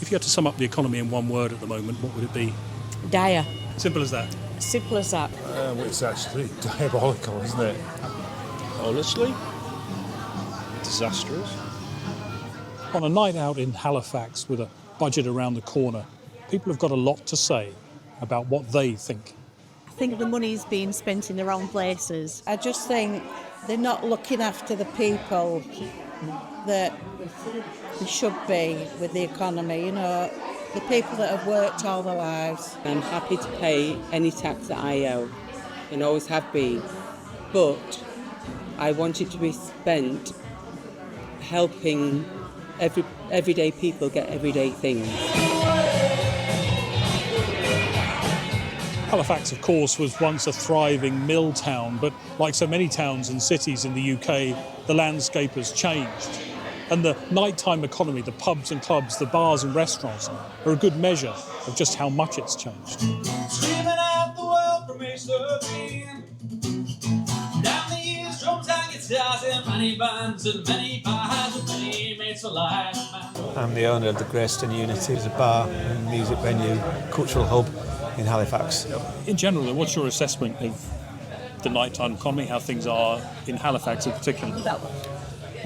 If you had to sum up the economy in one word at the moment, what would it be? Dire. Simple as that. Simple as that. Well, it's actually diabolical, isn't it? Honestly, disastrous. On a night out in Halifax with a budget around the corner, people have got a lot to say about what they think. I think the money's being spent in the wrong places. I just think they're not looking after the people that they should be with the economy, you know, the people that have worked all their lives. I'm happy to pay any tax that I owe and always have been, but I want it to be spent helping everyday people get everyday things. Halifax, of course, was once a thriving mill town, but like so many towns and cities in the UK, the landscape has changed. And the nighttime economy, the pubs and clubs, the bars and restaurants, are a good measure of just how much it's changed. Screaming out the world from each surfing. Down the years, drums and guitars in many bands and many bars and many mates for life. I'm the owner of the Greyston Unity. It's a bar and music venue, cultural hub in Halifax. In general, what's your assessment of the nighttime economy, how things are in Halifax in particular?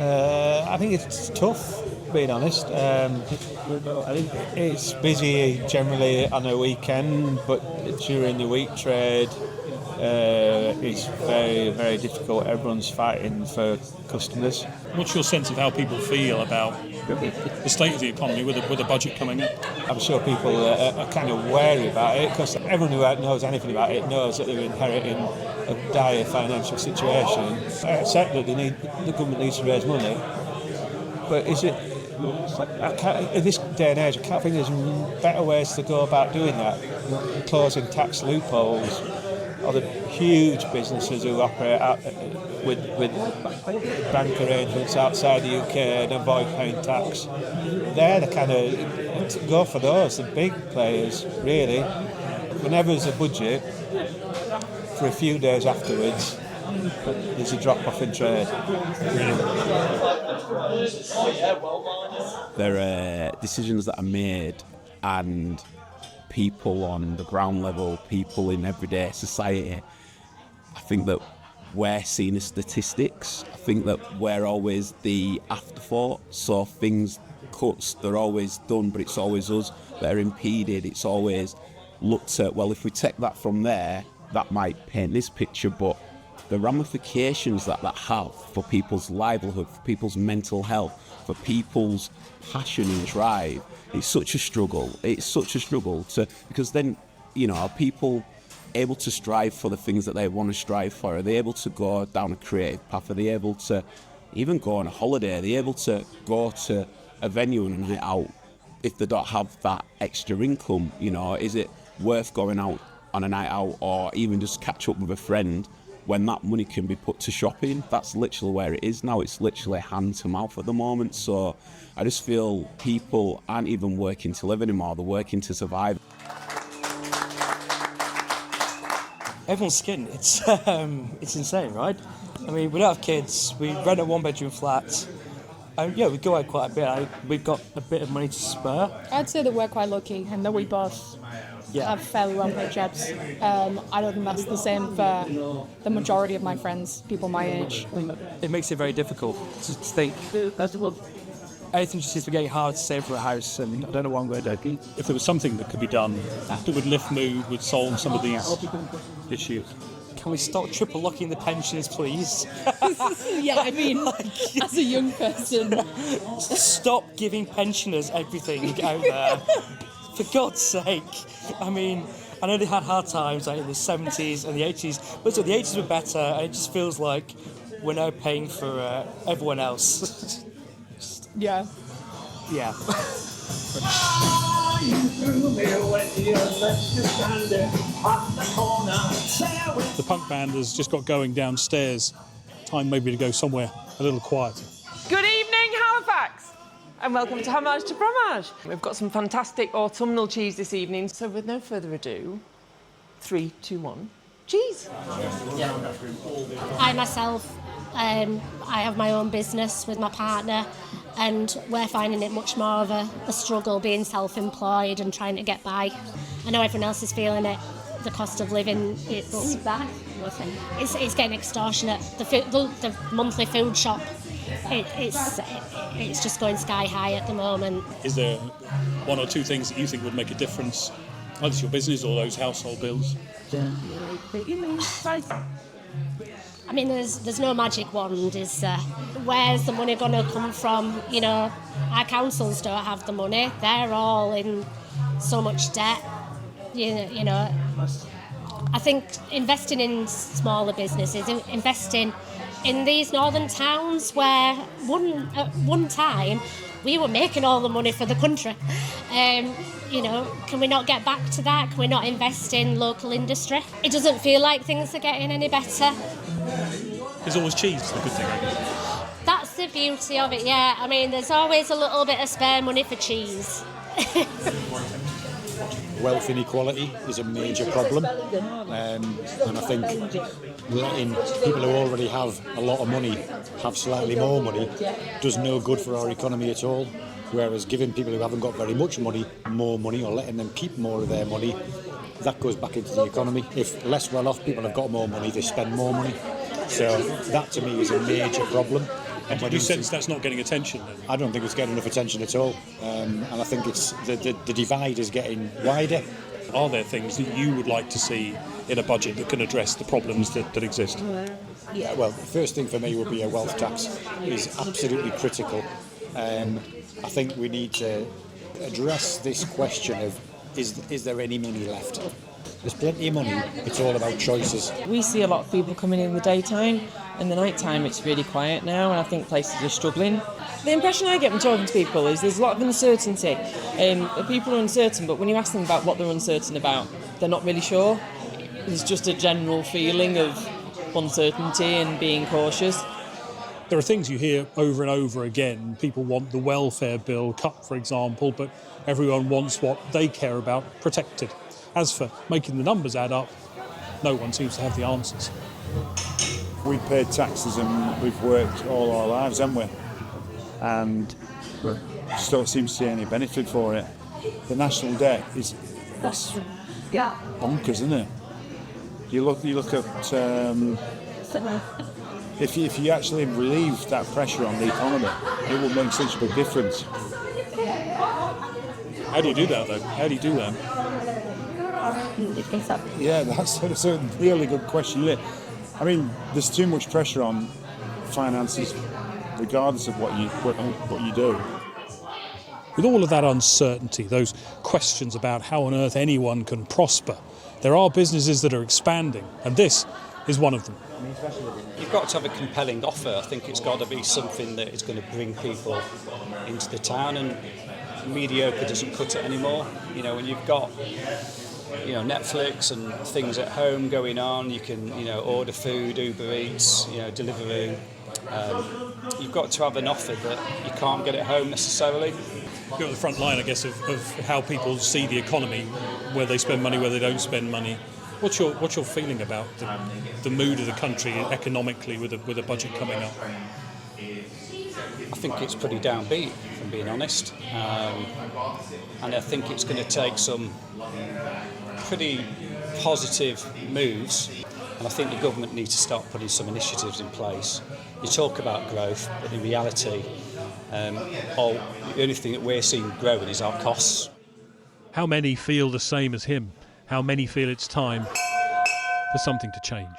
I think it's tough, being honest. It's busy generally on a weekend, but during the week trade it's very, very difficult. Everyone's fighting for customers. What's your sense of how people feel about the state of the economy with a budget coming up? I'm sure people are kind of wary about it, because everyone who knows anything about it knows that they're inheriting a dire financial situation. I accept that the government needs to raise money, but is it? In this day and age, I can't think there's better ways to go about doing that. Closing tax loopholes, or the huge businesses who operate with bank arrangements outside the UK and avoid paying tax. They're the kind of, go for those, the big players, really. Whenever there's a budget, for a few days afterwards, there's a drop-off in trade. There are decisions that are made, and people on the ground level, people in everyday society, I think that we're seen as statistics. I think that we're always the afterthought. So cuts, they're always done, but it's always us that are impeded. It's always looked at, well, if we take that from there, that might paint this picture, but the ramifications that have for people's livelihood, for people's mental health, for people's passion and drive, it's such a struggle. It's such a struggle because then, are people able to strive for the things that they want to strive for? Are they able to go down a creative path? Are they able to even go on a holiday? Are they able to go to a venue and a night out if they don't have that extra income? Is it worth going out on a night out or even just catch up with a friend when that money can be put to shopping? That's literally where it is now. It's literally hand to mouth at the moment. So I just feel people aren't even working to live anymore. They're working to survive. Everyone's skin. It's insane, right? I mean, we don't have kids. We rent a one-bedroom flat. We go out quite a bit. We've got a bit of money to spare. I'd say that we're quite lucky and that we both have fairly well-paid jobs. I don't think that's the same for the majority of my friends, people my age. It makes it very difficult to think. Everything just seems to be getting hard to save for a house, and I don't know what I'm going to do. If there was something that could be done that would lift mood, would solve some of these issues. Can we stop triple locking the pensioners, please? Yeah, I mean, as a young person. Stop giving pensioners everything out there. For God's sake. I mean, I know they had hard times like in the 70s and the 80s, but so the 80s were better, and it just feels like we're now paying for everyone else. Yeah. Yeah. The punk band has just got going downstairs. Time maybe to go somewhere a little quieter. Good evening, Halifax, and welcome to Homage to Fromage. We've got some fantastic autumnal cheese this evening, so with no further ado, 3, 2, 1, cheese. I myself I have my own business with my partner, and we're finding it much more of a struggle being self-employed and trying to get by. I know everyone else is feeling it. The cost of living, it's getting extortionate. The monthly food shop, it's just going sky high at the moment. Is there one or two things that you think would make a difference, either to your business or those household bills? I mean, there's no magic wand, is there? Where's the money going to come from? You know, our councils don't have the money. They're all in so much debt. You know, I think investing in smaller businesses, investing in these northern towns where at one time we were making all the money for the country. You know, can we not get back to that? Can we not invest in local industry? It doesn't feel like things are getting any better. There's always cheese, the good thing. That's the beauty of it, yeah. I mean, there's always a little bit of spare money for cheese. Wealth inequality is a major problem, and I think letting people who already have a lot of money have slightly more money does no good for our economy at all. Whereas giving people who haven't got very much money more money, or letting them keep more of their money, that goes back into the economy. If less well-off people have got more money, they spend more money. So that to me is a major problem. And do you sense that's not getting attention then? I don't think it's getting enough attention at all, and I think it's the divide is getting wider. Are there things that you would like to see in a budget that can address the problems that exist? Yeah, well, the first thing for me would be a wealth tax. It's absolutely critical. I think we need to address this question of is there any money left? There's plenty of money, it's all about choices. We see a lot of people coming in the daytime, and the night time it's really quiet now, and I think places are struggling. The impression I get when talking to people is there's a lot of uncertainty. People are uncertain, but when you ask them about what they're uncertain about, they're not really sure. There's just a general feeling of uncertainty and being cautious. There are things you hear over and over again. People want the welfare bill cut, for example, but everyone wants what they care about protected. As for making the numbers add up, no one seems to have the answers. We've paid taxes and we've worked all our lives, haven't we? And just don't seem to see any benefit for it. The national debt is bonkers, isn't it? You look at if you actually relieve that pressure on the economy, it will make such a big difference. How do you do that, though? How do you do that? Yeah, that's a really good question. I mean, there's too much pressure on finances, regardless of what you do. With all of that uncertainty, those questions about how on earth anyone can prosper, there are businesses that are expanding, and this is one of them. You've got to have a compelling offer. I think it's got to be something that is going to bring people into the town, and mediocre doesn't cut it anymore. You know, when you've got Netflix and things at home going on, you can order food, Uber Eats, Deliveroo. You've got to have an offer that you can't get at home necessarily. You're at the front line, I guess, of how people see the economy, where they spend money, where they don't spend money. What's your feeling about the mood of the country economically with a budget coming up? I think it's pretty downbeat, if I'm being honest, and I think it's going to take some pretty positive moves, and I think the government needs to start putting some initiatives in place. You talk about growth, but in reality, the only thing that we're seeing growing is our costs. How many feel the same as him? How many feel it's time for something to change?